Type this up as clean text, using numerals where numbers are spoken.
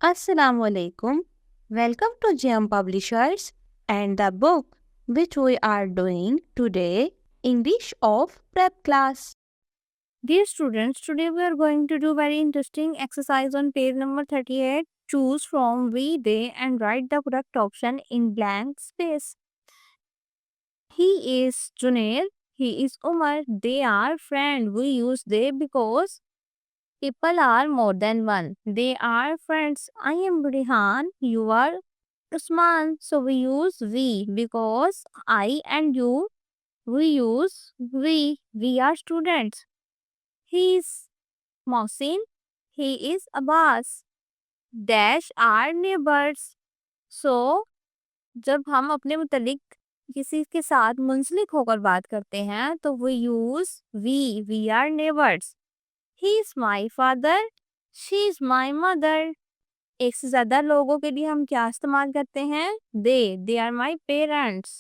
Assalamu alaikum. Welcome to GM Publishers and the book which we are doing today, English of Prep Class. Dear students, today we are going to do very interesting exercise on page number 38. Choose from we, they and write the correct option in blank space. He is Junaid. He is Umar. They are friend. We use they because people are more than one. They are friends. I am Rihan. You are Usman. So we use we because I and you, we use we. We are students. He is Mohsin. He is Abbas. Dash are neighbors. So, जब हम अपने मुतलिक किसी के साथ मुंसलिक होकर बात करते हैं तो we use we are neighbors. He is my father. She is my mother. एक से ज़्यादा लोगों के लिए हम क्या इस्तेमाल करते हैं? They are my parents.